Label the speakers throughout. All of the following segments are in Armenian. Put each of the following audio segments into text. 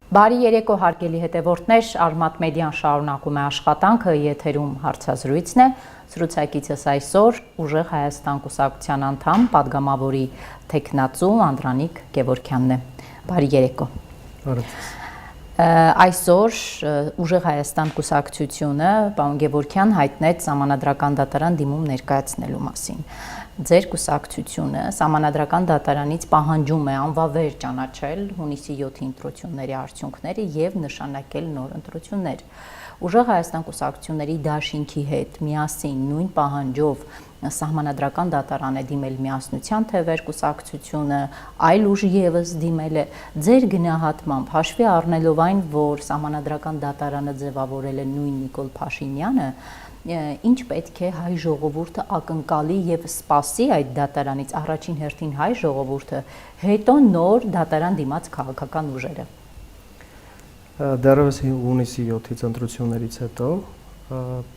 Speaker 1: Բարի երեկո հարգելի հետևորդներ, Արմատ մեդիան շարունակում է աշխատանքը, եթերում հարցազրույցն է, զրուցակիցս այսօր Ուժեղ Հայաստան կուսակցության անդամ, падգամավորի թեկնածու Անդրանիկ Գևորգյանն է։ Բարի երեկո։ Այսօր Ուժեղ Հայաստան կուսակցությունը պարոն Գևորգյան հայտնեց Սահմանադրական դատարան դիմում ներկայացնելու մասին։ Ձեր կուսակցությունը Սահմանադրական դատարանից պահանջում է անվավեր ճանաչել հունիսի 7-ի ընտրությունների արդյունքները եւ նշանակել նոր ընտրություններ։ Ուժեղ Հայաստան կուսակցությունների դաշինքի հետ միասին նույն պահանջով Սահմանադրական դատարան է դիմել միասնության թևեր կուսակցությունը, այլ ուժ եւս դիմել է։ Ձեր գնահատմամբ հաշվի առնելով այն, որ Սահմանադրական դատարանը ձևավորել է նույն Նիկոլ Փաշինյանը, ինչ պետք է հայ ժողովուրդը ակնկալի եւ սպասի այդ դատարանից, առաջին հերթին հայ ժողովուրդը, հետո նոր դատարան դիմաց քաղաքական ուժերը։
Speaker 2: Դեռևս հունիսի 7-ից ընտրություններից հետո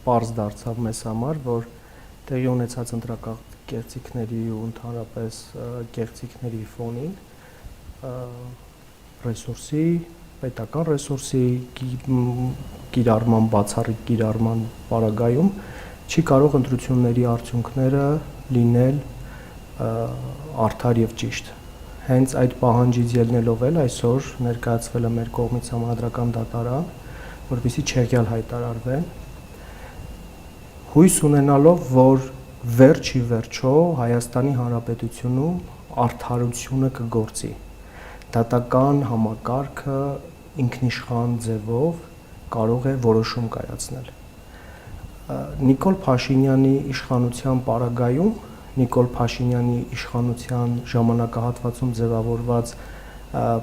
Speaker 2: պարզ դարձավ մեզ համար, որ տեղի ունեցած ընտրական կեղծիքների ու ընդհանրապես կեղծիքների ֆոնին ռեսուրսի, պետական ռեսուրսի կիրառման, բացառիկ կիրառման պարագայում չի կարող ընտրությունների արդյունքները լինել արդար եւ ճիշտ։ Հենց այդ պահանջից ելնելով էլ այսօր ներկայացվել է մեր կողմից Սահմանադրական դատարան, որպեսզի չեղյալ հայտարարվեն, հույս ունենալով, որ վերջի վերջո Հայաստանի Հանրապետությունում արդարությունը կգործի, դատական համակարգը ինքնիշխան ձևով կարող է որոշում կայացնել։ Նիկոլ Փաշինյանի իշխանության պարագայում, Նիկոլ Փաշինյանի իշխանության ժամանակահատվածում ձևավորված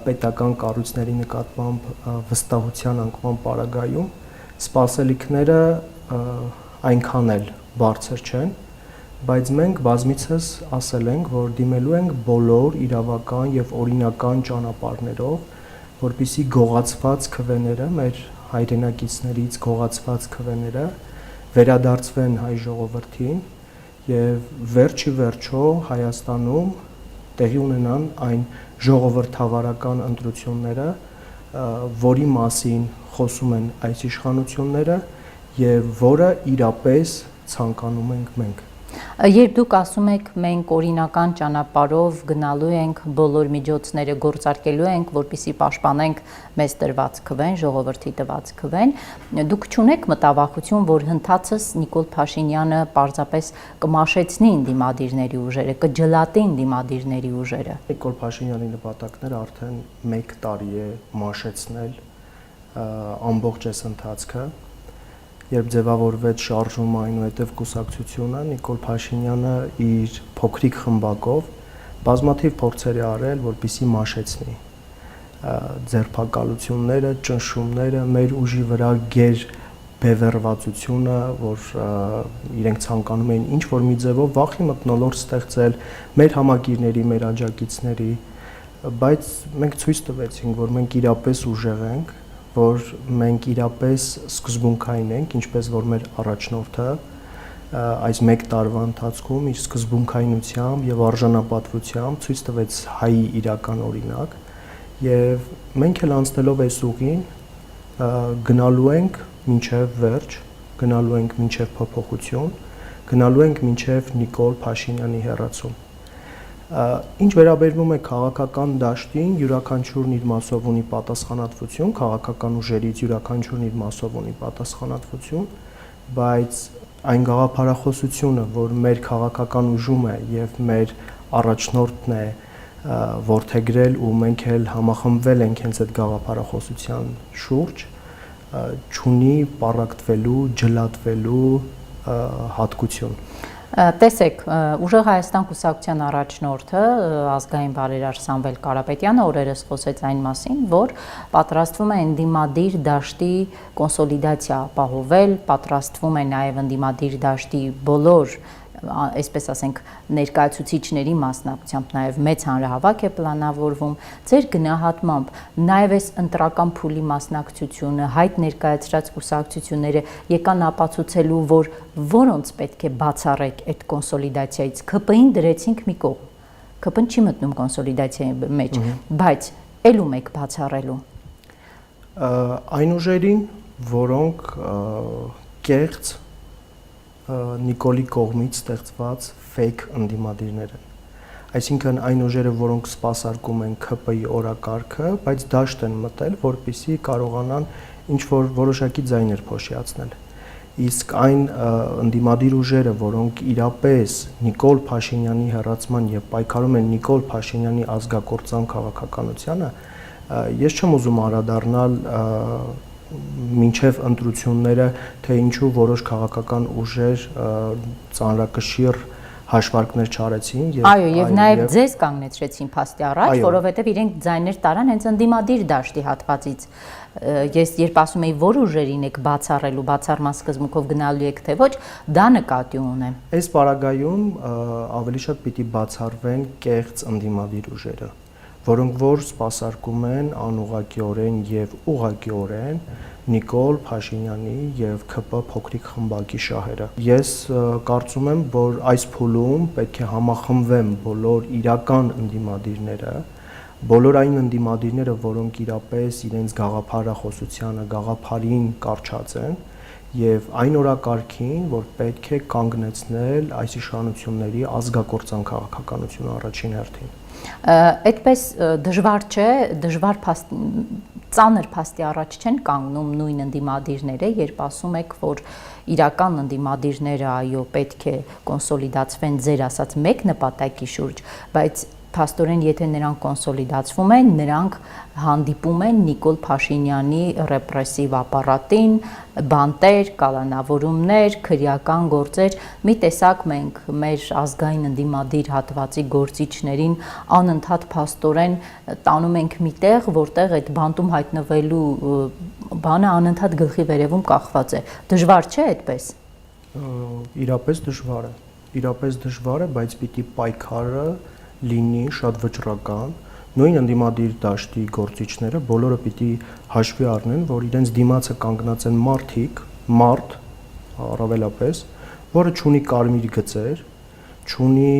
Speaker 2: պետական կառույցների նկատմամբ վստահության անկման պարագայում սպասելիքները այնքան էլ բարձր չեն, բայց մենք բազմիցս ասել ենք, որ դիմելու ենք բոլոր իրավական եւ օրինական ճանապարհներով, որպեսզի գողացված քվեները, մեր հայրենակիցներից գողացված քվեները վերադարձվեն հայ ժողովրդին եւ վերջի վերջո Հայաստանում տեղի ունենան այն ժողովրդավարական ընտրությունները, որի մասին խոսում են այս իշխանությունները եւ որը իրապես ցանկանում ենք մենք։
Speaker 1: Երբ դուք ասում եք մենք օրինական ճանապարհով գնալու ենք, բոլոր միջոցները գործարկելու ենք, որպեսզի պաշտպանենք մեզ տրված քվեն, ժողովրդի տված քվեն, դուք չունեք մտավախություն, որ հնդածս Նիկոլ Փաշինյանը պարզապես կմաշեցնի ընդդիմադիրների ուժերը, կջլատի ընդդիմադիրների ուժերը։
Speaker 2: Նիկոլ Փաշինյանի նպատակները արդեն 1 տարի է մաշեցնել ամբողջ այս ընթացքը։ Երբ ձևավորվեց շարժումը, այնուհետև կուսակցությունը, Նիկոլ Փաշինյանը իր փոքրիկ խմբակով բազմաթիվ փորձեր է արել, որպեսզի մաշեցնի ձերբակալությունները, ճնշումները, մեր ուժի վրա գեր բևեռվածությունը, որ իրենք ցանկանում էին ինչ-որ մի ձևով վախի մթնոլորտ ստեղծել մեր համակիրների, մեր աջակիցների, բայց մենք ցույց տվեցինք, որ մենք իրապես ուժեղ ենք, որ մենք իրապես սկզբունքային ենք, ինչպես որ մեր առաջնորդը այս 1 տարվա ընթացքում իր սկզբունքայնությամբ եւ արժանապատվությամբ ցույց տվեց հայի իրական օրինակ եւ մենք էլ անցնելով այս ուղին գնալու ենք մինչեւ վերջ, գնալու ենք մինչեւ փոփոխություն, գնալու ենք մինչեւ Նիկոլ Փաշինյանի հեռացում։ Ինչ վերաբերվում է քաղաքական դաշտին, յուրաքանչյուրն իր մասով ունի պատասխանատվություն, քաղաքական ուժերից յուրաքանչյուրն իր մասով ունի պատասխանատվություն, բայց այն գաղափարախոսությունը, որ մեր քաղաքական ուժում է եւ մեր առաջնորդն է որդեգրել ու մենք էլ համախմբվել ենք հենց այդ գաղափարախոսության շուրջ, չունի պառակտվելու, ջլատվելու հատկություն։
Speaker 1: Տեսեք, Ուժեղ Հայաստան կուսակցության առաջնորդը ազգային բարերար Սամվել Կարապետյանը օրերս խոսեց այն մասին, որ պատրաստվում է ընդդիմադիր դաշտի կոնսոլիդացիա ապահովել, պատրաստվում է նաև ընդդիմադիր դաշտի բոլոր այսպես ասենք ներկայացուցիչների մասնակցությամբ նաև մեծ հանրահավաք է պլանավորվում, ձեր գնահատմամբ նաև այս ընտրական փուլի մասնակցությունը, հայտ ներկայացրած կուսակցությունները եկան ապացուցելու, որ որոնց պետք է բացառեք այդ կոնսոլիդացիայից, ԿՊ-ին դրեցինք մի կողմ, ԿՊ-ն չի մտնում կոնսոլիդացիայի մեջ, բայց ելում եք բացառելու։
Speaker 2: Այն ուժերին, որոնք կեղծ Նիկոլի կողմից ստեղծված fake ընդդիմադիրներ են։ Այսինքն այն ուժերը, որոնք սպասարկում են ՔՊ-ի օրակարգը, բայց դաշտ են մտել, որպեսզի կարողանան ինչ-որ որոշակի ձայներ փոշիացնել։ Իսկ այն ընդդիմադիր ուժերը, որոնք իրապես Նիկոլ Փաշինյանի հեռացման եւ պայքարում են Նիկոլ Փաշինյանի ազգակործան քաղաքականությանը, ես չեմ ուզում անդրադառնալ մինչև ընտրությունները, թե ինչու որոշ քաղաքական ուժեր ծանրակշիռ հաշվարկներ չարեցին
Speaker 1: եւ նաեւ ձեզ կանգնեցրեցին փաստի առաջ, որովհետեւ իրենք ձայներ տարան հենց ընդդիմադիր դաշտի հատվածից։ Ես երբ ասում եի, որ ուժերին եք բացառելու, բացառման սկզբունքով գնալու եք թե ոչ, դա նկատի ունեմ։
Speaker 2: Այս պարագայում ավելի շատ պիտի բացառվեն կեղծ ընդդիմադիր ուժերը, որոնք որ սպասարկում են անուղղակիորեն եւ ուղղակիորեն Նիկոլ Փաշինյանի եւ ՔՊ փոքրիկ խմբակի շահերը։ Ես կարծում եմ, որ այս փուլում պետք է համախմբվեն բոլոր իրական ընդդիմադիրները, բոլոր այն ընդդիմադիրները, որոնք իրապես իրենց գաղափարախոսությանը, գաղափարին կարճած են եւ այն օրակարգին, որ պետք է կանգնեցնել այս իշխանությունների ազգակործան քաղաքականությունը առաջին հերթին։
Speaker 1: Այդպես դժվար չէ, ծանր փաստի առաջ չեն կանգնում նույն ընդդիմադիրները, երբ ասում եք, որ իրական ընդդիմադիրները այո պետք է կոնսոլիդացվեն ձեր ասած մեկ նպատակի շուրջ, բայց փաստորեն եթե նրանք կոնսոլիդացվում են, նրանք հանդիպում են Նիկոլ Փաշինյանի ռեպրեսիվ ապարատին, բանտեր, կալանավորումներ, քրեական գործեր, մի տեսակ մենք մեր ազգային ընդդիմադիր հատվածի գործիչներին անընդհատ փաստորեն տանում ենք միտեղ, որտեղ այդ բանտում հայտնվելու բանը անընդհատ գլխի վերևում կախված է։ Դժվար չէ այդպես։
Speaker 2: Իրապես դժվար է, բայց պիտի պայքարը լինի շատ վճռական, նույն ընդդիմադիր դաշտի գործիչները բոլորը պիտի հաշվի առնեն, որ իրենց դիմացը կանգնած են մարդ առավելապես, որը չունի կարմիր գծեր, չունի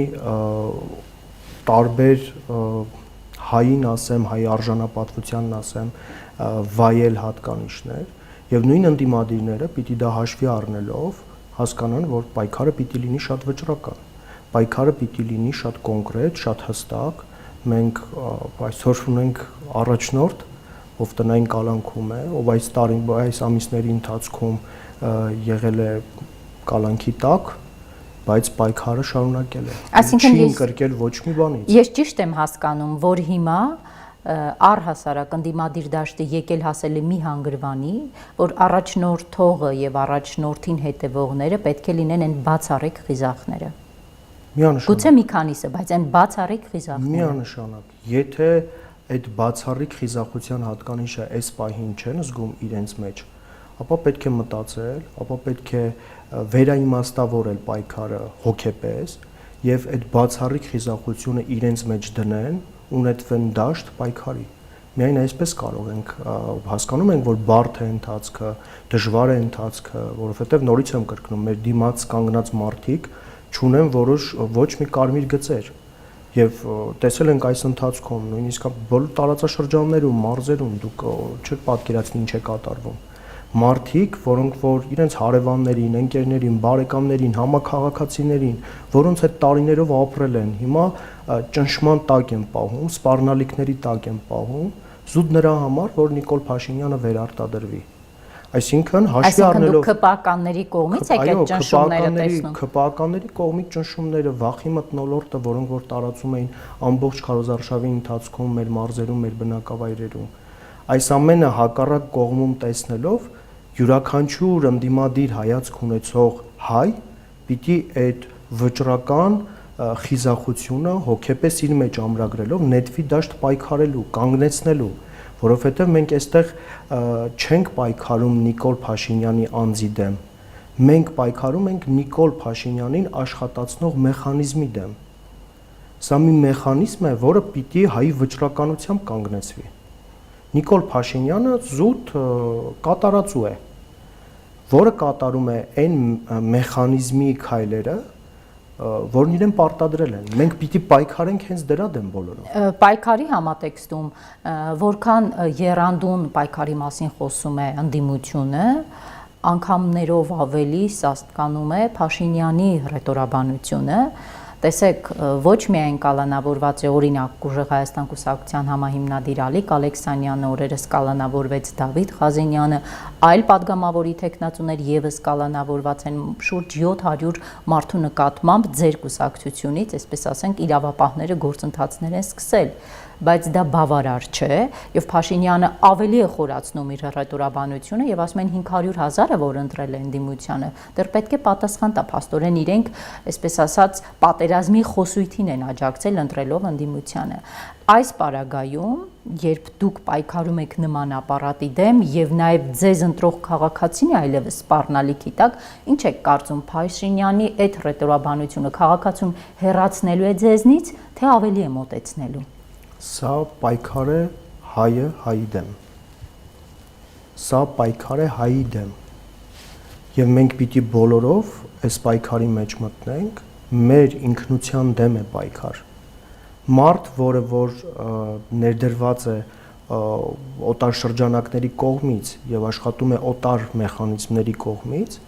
Speaker 2: տարբեր հային ասեմ, հայ արժանապատվությանն ասեմ, վայել հատկանիշներ եւ նույն ընդդիմադիրները պիտի դա հաշվի առնելով հասկանան, որ պայքարը պիտի լինի շատ վճռական, պայքարը պիտի լինի շատ կոնկրետ, շատ հստակ։ Մենք այսօր ունենք առաջնորդ, ով տնային կալանքում է, ով այս ամիսների ընթացքում եղել է կալանքի տակ, բայց պայքարը շարունակել է։
Speaker 1: Այսինքն
Speaker 2: չի կրկել ոչ մի բանից։
Speaker 1: Ես ճիշտ եմ հասկանում, որ հիմա առհասարակ ընդդիմադիր դաշտը եկել հասել է մի հանգրվանի, որ առաջնորդողը եւ առաջնորդին հետևողները պետք է լինեն այն բացառիկ խիզախները։ Գուցե մի քանիսը, բայց այն բացառիկ խիզախները։
Speaker 2: Միանշանակ։ Եթե այդ բացառիկ խիզախության հատկանիշը այս պահին չեն զգում իրենց մեջ, ապա պետք է մտածել, ապա պետք է վերաիմաստավորել պայքարը հոգեպես եւ այդ բացառիկ խիզախությունը իրենց մեջ դնեն, ունեցվեն դաշտ պայքարի։ Միայն այսպես կարող ենք հասկանում ենք, որ բարդ է ընթացքը, դժվար է ընթացքը, որովհետեւ նորից եմ կրկնում, մեր դիմաց կանգնած մարդիկ չունեն ոչ մի կարմիր գծեր եւ տեսել ենք այս ընթացքում նույնիսկ բոլոր տարածաշրջաններում, մարզերում դուք չեք պատկերացնի ինչ է կատարվում։ Մարդիկ, որոնք որ իրենց հարևաններին, ընկերներին, բարեկամներին, համակարգացիներին, որոնց հետ տարիներով ապրել են, հիմա ճնշման տակ են պահում, սպառնալիքների տակ են պահում, զուտ նրա համար, որ Նիկոլ Փաշինյանը վերարտադրվի։ Այսինքն հաշվի առնելով
Speaker 1: ՔՊ-ականների կողմից եք այդ ճնշումները տեսնում։
Speaker 2: ՔՊ-ականների կողմից ճնշումները, վախի մթնոլորտը, որոնք որ տարածում էին ամբողջ քարոզարշավի ընթացքում մեր մարզերում, մեր բնակավայրերում։ Այս ամենը հակառակ կողմում տեսնելով յուրաքանչյուր ընդդիմադիր հայացք ունեցող հայ պիտի այդ վճռական խիզախությունը հոգեպես իր մեջ ամրագրելով նետվի դաշտ պայքարելու, կանգնեցնելու, որովհետև մենք այստեղ չենք պայքարում Նիկոլ Փաշինյանի անձի դեմ, մենք պայքարում ենք Նիկոլ Փաշինյանին աշխատացնող մեխանիզմի դեմ։ Սա մի մեխանիզմ է, որը պիտի հայի վճռականությամբ կանգնեցվի։ Նիկոլ Փաշինյանը զուտ կատարածու է, որը կատարում է այն մեխանիզմի քայլերը, որն իրեն պարտադրել են։ Մենք պիտի պայքարենք հենց դրա դեմ բոլորով։
Speaker 1: Պայքարի համատեքստում որքան եռանդուն պայքարի մասին խոսում է ընդդիմությունը, անգամներով ավելի սաստկանում է Փաշինյանի հռետորաբանությունը։ Տեսեք, ոչ միայն կալանավորված է օրինակ Ուժեղ Հայաստան կուսակցության համահիմնադիր Ալիկ Ալեքսանյանը, օրերս կալանավորվեց Դավիթ Ղազենյանը, այլ падգամավորի տեխնացուներ եւս կալանավորված են շուրջ 700 մարդու նկատմամբ ձեր կուսակցությունից, այսպես ասենք, իրավապահները գործընթացներ են սկսել, բայց դա բավարար չէ, եւ Փաշինյանը ավելի է խորացնում իր հռետորաբանությունը եւ ասում են 500,000-ը, որ ընտրել են դիմությանը, դեռ պետք է պատասխան տա, փաստորեն իրենք, այսպես ասած, պատերազմի խոսույթին են աջակցել ընտրելով ընդդիմությանը։ Այս պարագայում, երբ դուք պայքարում եք նման ապարատի դեմ եւ նաեւ ձեզ ընտրող քաղաքացին այլևս սպառնալիքի տակ, ինչ եք կարծում Փաշինյանի այդ հռետորաբանությունը քաղաքացուն հեռացնելու է ձեզնից, թե ավելի է մոտեցնելու։
Speaker 2: Սա պայքար է հայը հայի դեմ։ Սա պայքար է հայի դեմ։ Եվ մենք պիտի բոլորով այս պայքարի մեջ մտնենք, մեր ինքնության դեմ է պայքար։ Մարդ, որը որ ներդրված է օտար շրջանակների կողմից եւ աշխատում է օտար մեխանիզմների կողմից,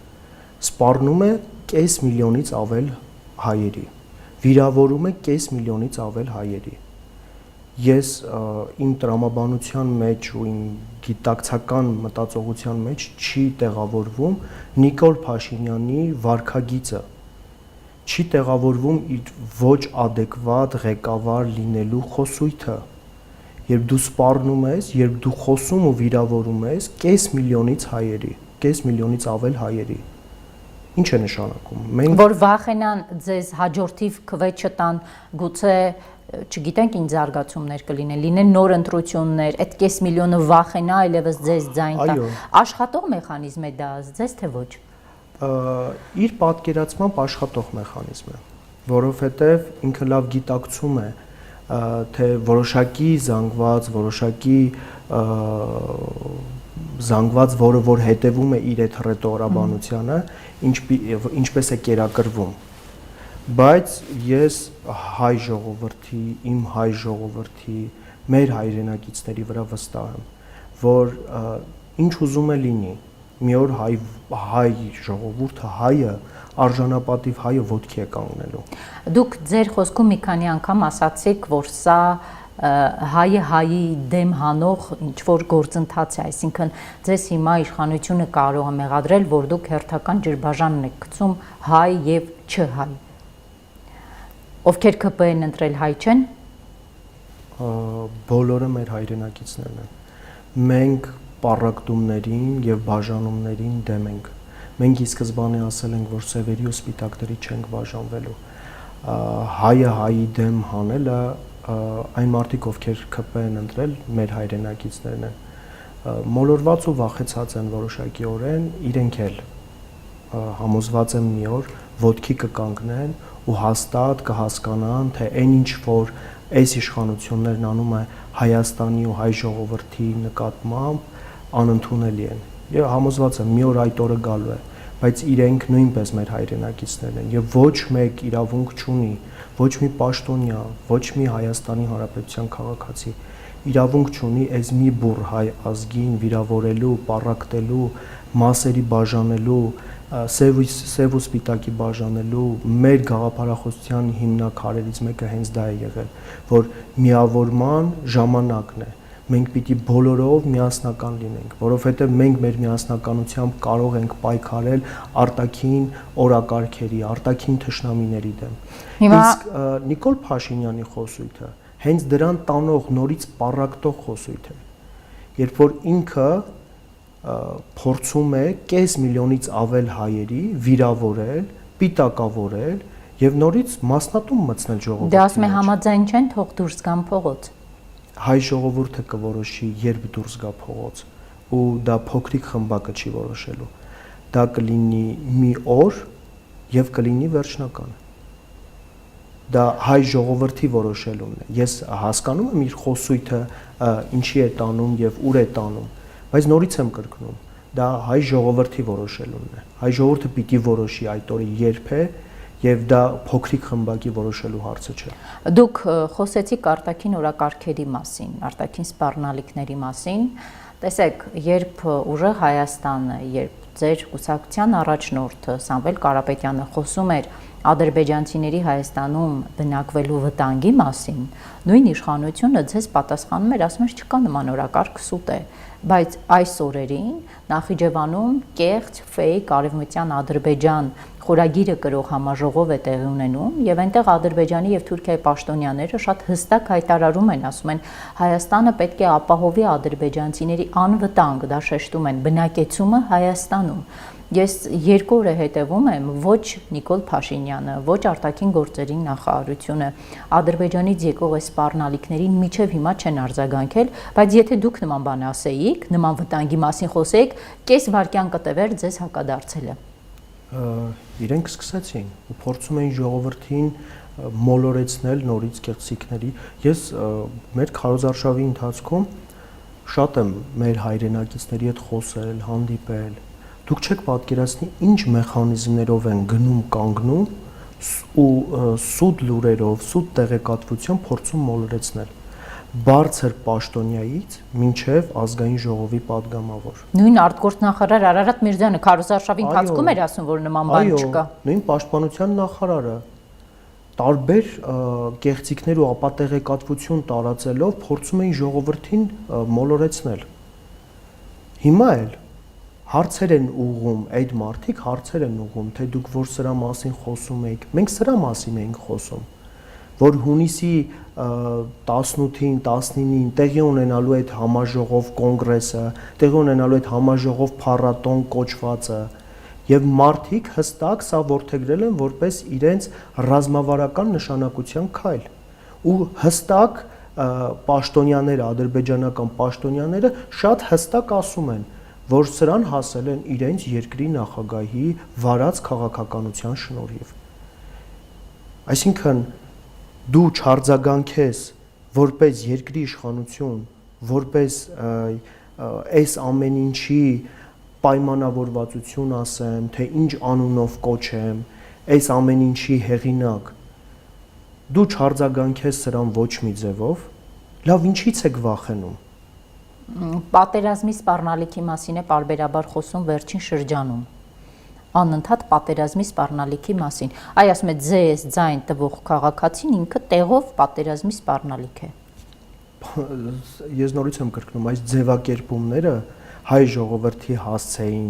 Speaker 2: սպառնում է կես միլիոնից ավել հայերի, վիրավորում է կես միլիոնից ավել հայերի։ Ես իմ տրամաբանության մեջ ու իմ գիտակցական մտածողության մեջ չի տեղավորվում Նիկոլ Փաշինյանի վարքագիծը, չի տեղավորվում իր ոչ ադեկվատ ղեկավար լինելու խոսույթը, երբ դու սպառնում ես, երբ դու խոսում ու վիրավորում ես կես միլիոնից հայերի, կես միլիոնից ավել հայերի։ Ինչ է նշանակում։ Մենք
Speaker 1: որ վախենան ձեզ հաջորդիվ քվե չտան, գուցե չգիտենք ինչ զարգացումներ կլինեն նոր ընտրություններ, այդ կես միլիոնը վախենա այլևս ձեզ ձայն տա։ Աշխատող մեխանիզմ է դա ձեզ թե ոչ։
Speaker 2: Իր պատկերացմամբ աշխատող մեխանիզմ է, որովհետև ինքը լավ գիտակցում է, թե որոշակի զանգված, որը որ հետևում է իր այդ հռետորաբանությանը, ինչպես է կերակրվում։ Բայց ես հայ ժողովրդի, իմ հայ ժողովրդի, մեր հայրենակիցների վրա վստահ եմ, որ ինչ ուզում է լինի, մի օր հայ ժողովուրդը, հայը, արժանապատիվ հայը ոտքի է կանգնելու։
Speaker 1: Դուք ձեր խոսքում մի քանի անգամ ասացիք, որ սա հայը հայի դեմ հանող ինչ-որ գործընթաց է, այսինքն ձեզ հիմա իշխանությունը կարող է մեղադրել, որ դուք հերթական ջրբաժանն եք գցում հայ եւ չհայ։ Ովքեր ԿՊ-ն ընտրել հայ չեն։
Speaker 2: Բոլորը մեր հայրենակիցներն են։ Մենք պառակտումներին եւ բաժանումներին դեմ ենք։ Մենք ի սկզբանե ասել ենք, որ սևերի ու սպիտակների չենք բաժանվելու։ Հայը հայի դեմ հանելը այն մարդիկ, ովքեր ԿՊ են ընտրել, մեր հայրենակիցներն են։ Մոլորված ու վախեցած են որոշակիորեն, իրենք էլ համոզված եմ մի օր ոտքի կկանգնեն ու հաստատ կհասկանան, թե այն ինչ որ այս իշխանություններն անում է Հայաստանի ու հայ ժողովրդի նկատմամբ անընդունելի են։ Եվ համոզված եմ մի օր այդ օրը գալու է, բայց իրենք նույնպես մեր հայրենակիցներն են եւ ոչ մեկ իրավունք չունի, ոչ մի պաշտոնյա, ոչ մի Հայաստանի Հանրապետության քաղաքացի իրավունք չունի այս մի բուռ հայ ազգին վիրավորելու, պառակտելու, մասերի բաժանելու, սև ու սպիտակի բաժանելու մեր գաղափարախոսության հիմնակարերից մեկը հենց դա է եղել, որ միավորման ժամանակն է։ Մենք պիտի բոլորով միասնական լինենք, որովհետև մենք մեր միասնականությամբ կարող ենք պայքարել արտաքին օրակարգերի, արտաքին թշնամիների դեմ։ Իսկ Նիկոլ Փաշինյանի խոսույթը հենց դրան տանող նորից պառակտող խոսույթ է, երբ որ ինքը փորձում է կես միլիոնից ավել հայերի վիրավորել, պիտակավորել եւ նորից մասնատում մտցնել ժողովրդի։
Speaker 1: Դա ասում է համաձայն չեն, թող դուրս գան փողոց։
Speaker 2: Հայ ժողովուրդը կորոշի, երբ դուրս գա փողոց, ու դա փոքրիկ խմբակը չի որոշելու։ Դա կլինի մի օր եւ կլինի վերջնական։ Դա հայ ժողովրդի որոշելուն է։ Ես հասկանում եմ իր խոսույթը ինչի է տանում եւ ուր է տանում, բայց նորից եմ կրկնում, դա հայ ժողովրդի որոշելուն է։ Հայ ժողովուրդը պիտի որոշի այդ օրը երբ է եւ դա փոքրիկ խմբակի որոշելու հարցը չէ։
Speaker 1: Դուք խոսեցիք արտաքին օրակարգերի մասին, արտաքին սպառնալիքների մասին։ Տեսեք, երբ ուժեղ Հայաստանը, երբ ձեր կուսակցության առաջնորդը Սամվել Կարապետյանը խոսում էր ադրբեջանցիների Հայաստանում բնակվելու վտանգի մասին, նույն իշխանությունը ձեզ պատասխանում էր, ասում էր չկա նման օրակարգ, սուտ է, բայց այս օրերին Նախիջևանում կեղծ ֆեյք արևմտյան Ադրբեջան խորագիրը կրող համաժողով է տեղի ունենում եւ այնտեղ Ադրբեջանի եւ Թուրքիայի պաշտոնյաները շատ հստակ հայտարարում են, ասում են Հայաստանը պետք է ապահովի ադրբեջանցիների անվտանգ, դա շեշտում են, բնակեցումը Հայաստանում։ Ես 2 օր է հետևում եմ ոչ Նիկոլ Փաշինյանը, ոչ արտաքին գործերի նախարարությունը Ադրբեջանից եկող այս սպառնալիքներին միջև հիմա չեն արձագանքել, բայց եթե դուք նման բան ասեիք, նման վտանգի մասին խոսեիք, կես վայրկյան կտևեր ձեզ հակադարձելը։
Speaker 2: Իրենք սկսեցին ու փորձում էին ժողովրդին մոլորեցնել նորից կեղծիքների։ Ես մեր քարոզարշավի ընթացքում շատ եմ մեր հայրենակիցների հետ խոսել, հանդիպել։ Դուք չեք պատկերացնի ինչ մեխանիզմներով են գնում կանգնում ու սուտ լուրերով, սուտ տեղեկատվությամբ փորձում մոլորեցնել բարձր պաշտոնյայից մինչև ազգային ժողովի падգամավոր։
Speaker 1: Նույն արտգործնախարար Արարատ Միրզյանը քարոզարշավի ընթացքում էր ասում, որ նման բան չկա։
Speaker 2: Նույն պաշտպանության նախարարը տարբեր կեղծիքներ ու ապատեղեկատվություն տարածելով փորձում էին ժողովրդին մոլորեցնել։ Հիմա էլ հարցեր են ուղղում, այդ մարդիկ հարցեր են ուղղում, թե դուք որ սրա մասին խոսում եք, մենք սրա մասին ենք խոսում, որ հունիսի 18-ին, 19-ին տեղի ունենալու այդ համաժողով կոնգրեսը, տեղի ունենալու այդ համաժողով փառատոն կոչվածը, եւ մարդիկ հստակ սա որդեգրել են որպես իրենց ռազմավարական նշանակության քայլ, ու հստակ պաշտոնյաները, ադրբեջանական պաշտոնյաները շատ հստակ ասում են, որ սրան հասել են իրենց երկրի նախագահի վարած քաղաքականության շնորհիվ։ Այսինքն դու չարձագանքես որպես երկրի իշխանություն, որպես այս ամեն ինչի պայմանավորվածություն ասեմ, թե ինչ անունով կոչեմ, այս ամեն ինչի հեղինակ, դու չարձագանքես սրան ոչ մի ձևով, լավ ինչից եք վախենում։
Speaker 1: Պատերազմի սպառնալիքի մասին է պարբերաբար խոսում վերջին շրջանում։ Անընդհատ պատերազմի սպառնալիքի մասին։ Այ ասում է ձեզ ձայն տվող քաղաքացին ինքը տեղով պատերազմի սպառնալիք է։
Speaker 2: Ես նորից եմ կրկնում, այս ձևակերպումները հայ ժողովրդի հասցեին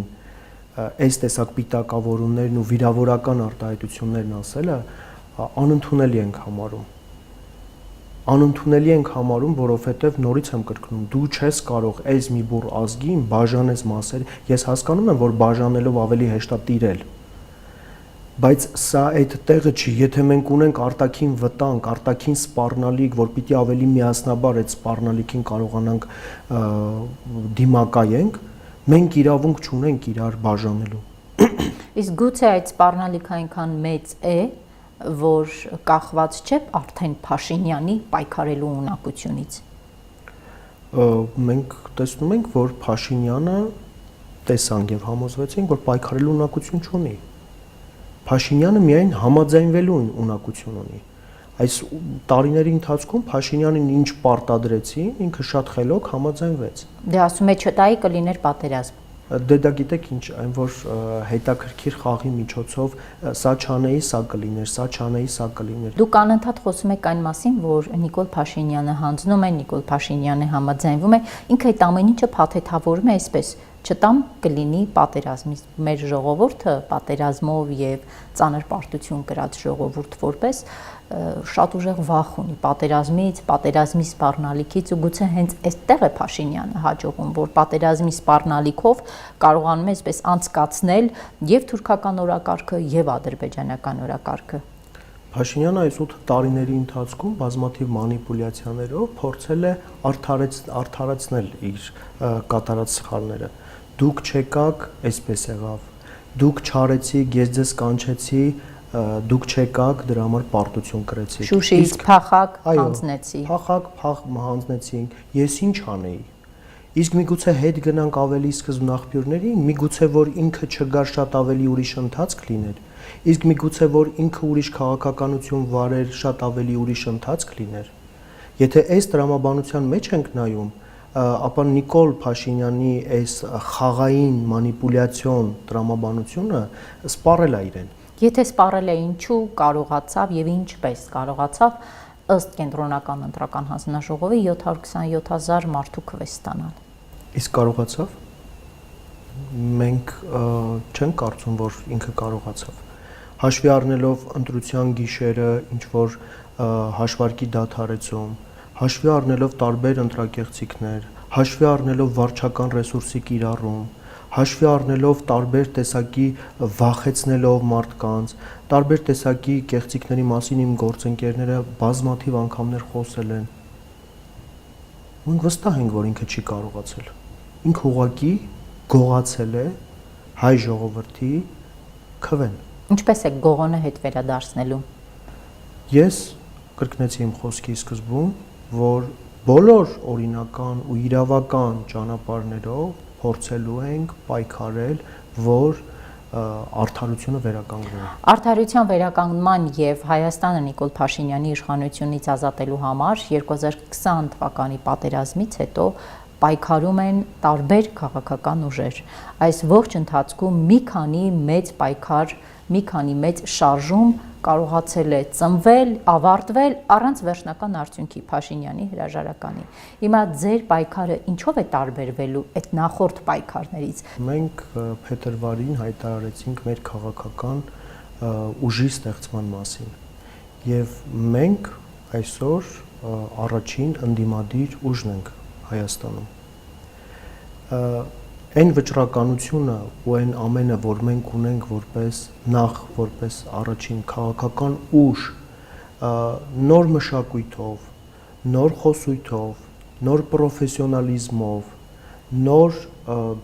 Speaker 2: այս տեսակ պիտակավորումներն ու վիրավորական արտահայտություններն ասելը անընդունելի ենք համարում։ Անընդունելի ենք համարում, որովհետև նորից եմ կրկնում, դու չես կարող այս մի բուռ ազգին բաժանես մասեր, ես հասկանում եմ, որ բաժանելով ավելի հեշտ է տիրել, բայց սա այդ տեղը չի, եթե մենք ունենք արտաքին վտանգ, արտաքին սպառնալիք, որ պիտի ավելի միասնաբար այդ սպառնալիքին կարողանանք դիմակայենք, մենք իրավունք չունենք իրար բաժանելու։
Speaker 1: Իսկ գուցե այդ սպառնալիքը այնքան մեծ է, որ կախված չէ արդեն Փաշինյանի պայքարելու ունակությունից։
Speaker 2: Մենք տեսնում ենք, որ Փաշինյանը տեսանք եւ համոզվեցինք, որ պայքարելու ունակություն չունի։ Փաշինյանը միայն համաձայնվելու ունակություն ունի։ Այս տարիների ընթացքում Փաշինյանին ինչ պարտադրեցի, ինքը շատ խելոք համաձայնվեց։
Speaker 1: Դե ասում է չտայի կլիներ պատերազմ։
Speaker 2: Դե դա գիտեք ինչ, այն որ հետաքրքիր խաղի միջոցով սա չանեի, սա կլիներ, սա չանեի, սա կլիներ։
Speaker 1: Դուք անընդհատ խոսում եք այն մասին, որ Նիկոլ Փաշինյանը հանձնում է, Նիկոլ Փաշինյանը համաձայնվում է, ինքը այդ ամեն ինչը փաթեթավորում է այսպես. չտամ կլինի պատերազմի։ Մեր ժողովուրդը պատերազմով եւ ծանր պարտություն կրած ժողովուրդ որպես շատ ուժեղ վախ ունի պատերազմից, պատերազմի սպառնալիքից ու գուցե հենց այստեղ է Փաշինյանը հաջողում, որ պատերազմի սպառնալիքով կարողանում է այսպես անցկացնել եւ թուրքական օրակարգը եւ ադրբեջանական օրակարգը։
Speaker 2: Փաշինյանը այս 8 տարիների ընթացքում բազմաթիվ մանիպուլյացիաներով փորձել է արդարացնել իր կատարած սխալները։ Դուք չեկաք, այսպես եղավ։ Դուք չարեցիք, ես ձեզ կանչեցի, դուք չեկաք, դրա համար պարտություն կրեցիք։
Speaker 1: Շուշիից փախակ, հանձնեցի։
Speaker 2: Փախակ, հանձնեցինք։ Ես ինչ անեի։ Իսկ միգուցե հետ գնանք ավելի սկզբն աղբյուրներին, միգուցե որ ինքը չգար շատ ավելի ուրիշ ընթացք լիներ։ Իսկ միգուցե որ ինքը ուրիշ քաղաքականություն վարեր, շատ ավելի ուրիշ ընթացք լիներ։ Եթե այս տրամաբանության մեջ ենք նայում, ապա Նիկոլ Փաշինյանի այս խաղային մանիպուլյացիոն տրամաբանությունը սպառել է իրեն։
Speaker 1: Եթե սպառել է, ինչու կարողացավ եւ ինչպես կարողացավ ըստ կենտրոնական ընտրական հանձնաժողովի 727,000 մարդու քվեստ ստանալ։
Speaker 2: Իսկ կարողացավ։ Մենք չենք կարծում, որ ինքը կարողացավ։ Հաշվի առնելով ընտրության գիշերը, ինչ որ հաշվարկի դադարեցում, հաշվի առնելով տարբեր ընտրակեղծիքներ, հաշվի առնելով վարչական ռեսուրսի կիրառում, հաշվի առնելով տարբեր տեսակի վախեցնելով մարդկանց, տարբեր տեսակի կեղծիքների մասին իմ գործընկերները բազմաթիվ անգամներ խոսել են։ Մենք վստահ ենք, որ ինքը չի կարողացել։ Ինքը ուղղակի գողացել է հայ ժողովրդի քվեն։
Speaker 1: Ինչպես է գողոնը հետ վերադարձնելու։
Speaker 2: Ես կրկնեցի իմ խոսքի սկզբում, որ բոլոր օրինական ու իրավական ճանապարհներով փորձելու ենք պայքարել, որ արդարությունը վերականգնվի։
Speaker 1: Արդարության վերականգնման եւ Հայաստանը Նիկոլ Փաշինյանի իշխանությունից ազատելու համար 2020 թվականի պատերազմից հետո պայքարում են տարբեր քաղաքական ուժեր։ Այս ողջ ընթացքում մի քանի մեծ պայքար, մի քանի մեծ շարժում կարողացել է ծնվել, ավարտվել առանց վերջնական արդյունքի Փաշինյանի հրաժարականի։ Հիմա ձեր պայքարը ինչով է տարբերվելու այդ նախորդ պայքարներից։
Speaker 2: Մենք փետրվարին հայտարարեցինք մեր քաղաքական ուժի ստեղծման մասին եւ մենք այսօր առաջին ընդդիմադիր ուժն ենք Հայաստանում։ Այն վճռականությունը ու այն ամենը, որ մենք ունենք որպես առաջին քաղաքական ուժ, նոր մշակույթով, նոր խոսույթով, նոր պրոֆեսիոնալիզմով, նոր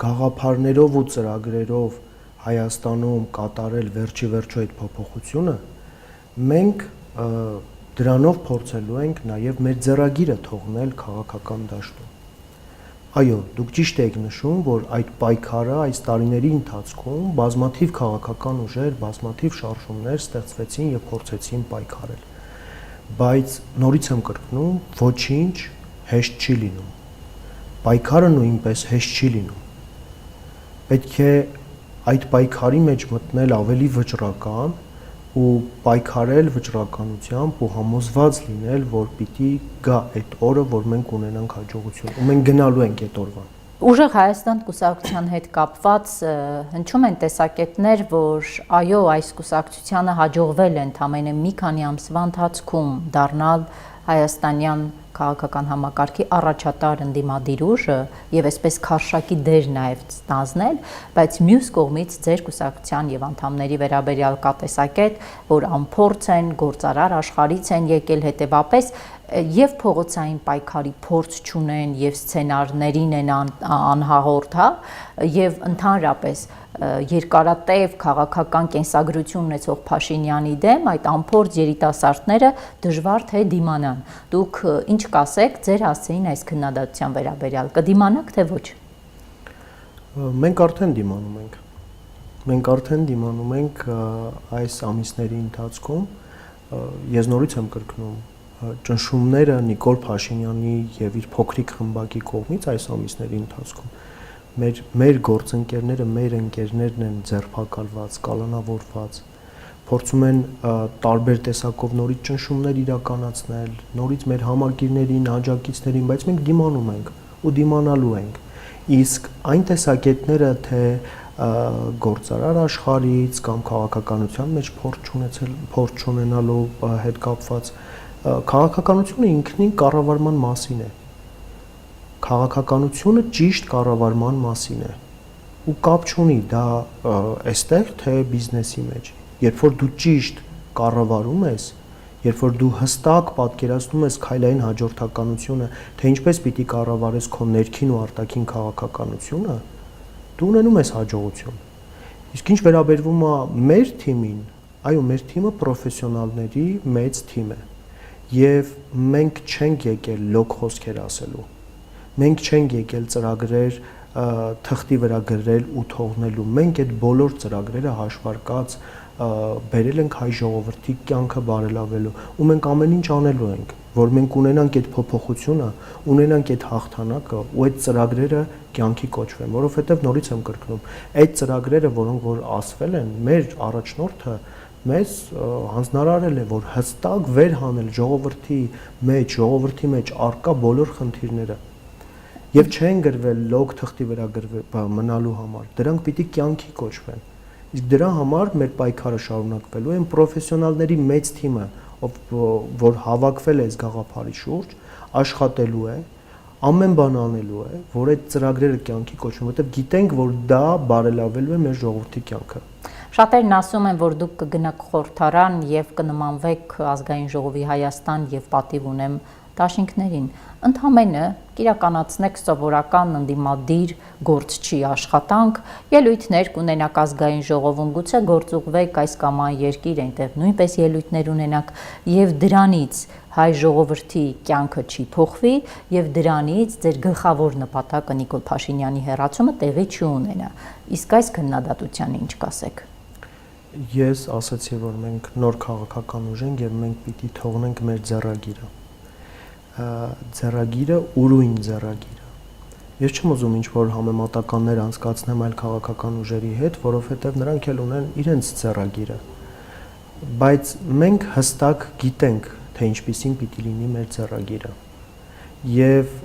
Speaker 2: գաղափարներով ու ծրագրերով Հայաստանում կատարել վերջի վերջո այդ փոփոխությունը, մենք դրանով փորձելու ենք նաև մեր ձեռագիրը թողնել քաղաքական դաշտում։ Այո, դուք ճիշտ եք նշում, որ այդ պայքարը այս տարիների ընթացքում բազմաթիվ քաղաքական ուժեր, բազմաթիվ շարժումներ ստեղծվեցին եւ փորձեցին պայքարել։ Բայց նորից եմ կրկնում, ոչինչ հեշտ չի լինում։ Պայքարը նույնպես հեշտ չի լինում։ Պետք է այդ պայքարի մեջ մտնել ավելի վճռական ու պայքարել վճռականությամբ ու համոզված լինել, որ պիտի գա այդ օրը, որ մենք ունենանք հաջողություն, ու մենք գնալու ենք այդ օրվան։
Speaker 1: Ուժեղ Հայաստան կուսակցության հետ կապված հնչում են տեսակետներ, որ այո, այս կուսակցությանը հաջողվել է ընդամենը մի քանի ամսվա ընթացքում դառնալ հայաստանյան քաղաքական համակարգի առաջատար ընդդիմադիր ուժը եւ այսպես քարշակի դեր նաեւ ստանձնել, բայց մյուս կողմից ձեր կուսակցության եւ անդամների վերաբերյալ կա տեսակետ, որ անփորձ են, գործարար աշխարհից են եկել, հետեւապես եւ փողոցային պայքարի փորձ չունեն եւ սցենարներին են անհաղորդ, հա, եւ ընդհանրապես երկարատև քաղաքական կենսագրություն ունեցող Փաշինյանի դեմ այդ անփորձ երիտասարդները դժվար թե դիմանան։ Դուք ինչ կասեք ձեր հասցեին այս քննադատության վերաբերյալ, կդիմանաք թե ոչ։
Speaker 2: Մենք արդեն դիմանում ենք։ Մենք արդեն դիմանում ենք այս ամիսների ընթացքում, ես նորից եմ կրկնում, ճնշումները Նիկոլ Փաշինյանի եւ իր փոքրիկ խմբակի կողմից այս ամիսների ընթացքում մեր գործընկերները, մեր ընկերներն են ձերբակալված, կալանավորված, փորձում են տարբեր տեսակով նորից ճնշումներ իրականացնել, նորից մեր համակիրներին, աջակիցներին, բայց մենք դիմանում ենք ու դիմանալու ենք։ Իսկ այն տեսակետները, թե գործարար աշխարհից կամ քաղաքականության մեջ փորձ ունենալու հետ կապված քաղաքականությունը ինքնին կառավարման մասին է։ Քաղաքականությունը ճիշտ կառավարման մասին է։ Ու կապ չունի դա այստեղ թե բիզնեսի մեջ։ Երբ որ դու ճիշտ կառավարում ես, երբ որ դու հստակ պատկերացնում ես քայլային հաջորդականությունը, թե ինչպես պիտի կառավարես քո ներքին ու արտաքին քաղաքականությունը, դու ունենում ես հաջողություն։ Իսկ ինչ վերաբերվում է մեր թիմին, այո, մեր թիմը պրոֆեսիոնալների մեծ թիմ է։ Եվ մենք չենք եկել լոկ խոսքեր ասելու։ Մենք չենք եկել ծրագրեր թղթի վրա գրել ու թողնելու։ Մենք այդ բոլոր ծրագրերը հաշվարկած բերել ենք հայ ժողովրդի կյանքը բարելավելու ու մենք ամեն ինչ անելու ենք, որ մենք ունենանք այդ փոփոխությունը, ունենանք այդ հաղթանակը ու այդ ծրագրերը կյանքի կոչվեն, որովհետև նորից եմ կրկնում, այդ ծրագրերը, որոնք որ ասվել են, մեր առաջնորդը մեզ հանձնարարել է, որ հստակ վեր հանել ժողովրդի մեջ արկա բոլոր խնդիրները եւ չեն գրվել լոգ թղթի վրա մնալու համար, դրանք պիտի կյանքի կոչվեն։ Իսկ դրա համար մեր պայքարը շարունակվելու է, պրոֆեսիոնալների մեծ թիմը, որ հավաքվել է այս գաղափարի շուրջ, աշխատելու է, ամեն բան անելու է, որ այդ ծրագրերը կյանքի կոչվեն, որովհետև գիտենք, որ դա բարելավելու է մեր ժողովրդի կյանքը։
Speaker 1: Շատերն ասում են, որ դուք կգնաք խորհրդարան եւ կնմանվեք ազգային ժողովի Հայաստան եւ պատիվ ունեմ դաշինքներին։ Ընդհանրապես կիրականացնեք սովորական ընդդիմադիր գործչի աշխատանք, ելույթներ կունենաք ազգային ժողովում, գուցե գործուղվեք այս կամ այն երկիր, այնտեղ նույնպես ելույթներ ունենաք եւ դրանից հայ ժողովրդի կյանքը չի փոխվի եւ դրանից ձեր գլխավոր նպատակը Նիկոլ Փաշինյանի հեռացումը տեղի չունենա։ Իսկ այս քննադատությանը ինչ կասեք։
Speaker 2: Ես ասացի, որ մենք նոր քաղաքական ուժ ենք եւ մենք պիտի թողնենք մեր ձեռագիրը։ Ձեռագիրը ուրույն ձեռագիրը։ Ես չեմ ուզում ինչ-որ համեմատականներ անցկացնեմ այլ քաղաքական ուժերի հետ, որովհետև նրանք էլ ունեն իրենց ձեռագիրը։ Բայց մենք հստակ գիտենք, թե ինչպիսին պիտի լինի մեր ձեռագիրը։ Եվ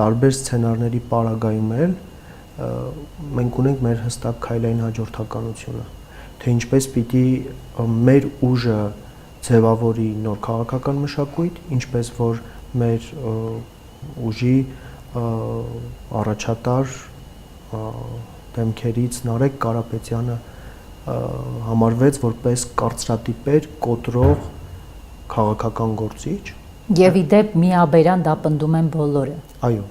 Speaker 2: տարբեր սցենարների պարագայում էլ մենք ունենք մեր հստակ քայլային հաջորդականությունը, թե ինչպես պիտի մեր ուժը ձևավորի նոր քաղաքական մշակույթ, ինչպես որ մեր ուժի առաջատար դեմքերից Նարեկ Կարապետյանը համարվեց որպես կարծրատիպեր կոտրող քաղաքական գործիչ։
Speaker 1: Եվ ի դեպ միաբերան դա պնդում են բոլորը։
Speaker 2: Այո,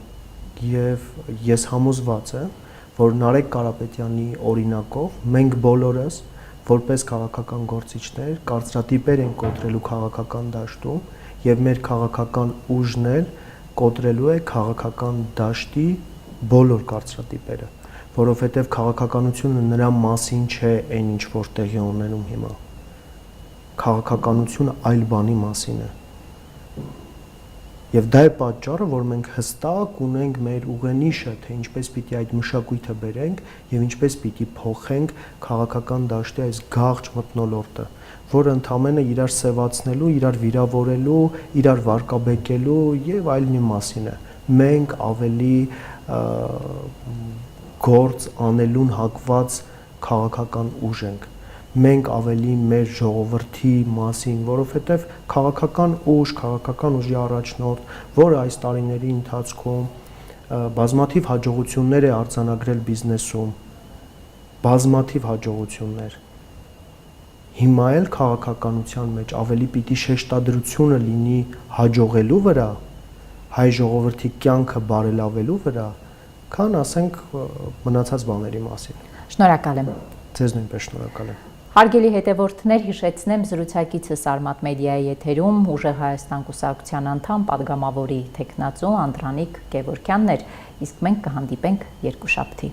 Speaker 2: եւ ես համոզված եմ, որ Նարեկ Կարապետյանի օրինակով մենք բոլորս որպես քաղաքական գործիչներ կարծրատիպեր են կոտրելու քաղաքական դաշտում եւ մեր քաղաքական ուժն էլ կոտրելու է քաղաքական դաշտի բոլոր կարծրատիպերը, որովհետեւ քաղաքականությունը նրա մասին չէ այն ինչ որ տեղի ունենում հիմա։ Քաղաքականությունը այլ բանի մասին է։ Եվ դա է պատճառը, որ մենք հստակ ունենք մեր ուղենիշը, թե ինչպես պիտի այդ մշակույթը բերենք եւ ինչպես պիտի փոխենք քաղաքական դաշտի այս գաղճ մթնոլորտը, որը ընդհանրապես իրար սևացնելու, իրար վիրավորելու, իրար վարկաբեկելու եւ այլնի մասին է։ Մենք ավելի գործ անելուն հակված քաղաքական ուժ ենք։ Մենք ավելի մեր ժողովրդի մասին, որովհետև քաղաքական ուժի առաջնորդ, որը այս տարիների ընթացքում բազմաթիվ հաջողություններ է արձանագրել բիզնեսում, բազմաթիվ հաջողություններ։ Հիմա էլ քաղաքականության մեջ ավելի պիտի շեշտադրությունը լինի հաջողելու վրա, հայ ժողովրդի կյանքը բարելավելու վրա, քան ասենք մնացած բաների մասին։
Speaker 1: Շնորհակալ եմ։
Speaker 2: Ձեզ նույնպես շնորհակալ եմ։
Speaker 1: Հարգելի հետևորդներ, հիշեցնեմ զրուցակիցս Արմաթ մեդիայի եթերում Ուժեղ Հայաստան կուսակցության անդամ падգամավորի թեկնածու Անդրանիկ Գևորգյանն էր, իսկ մենք կհանդիպենք երկուշաբթի։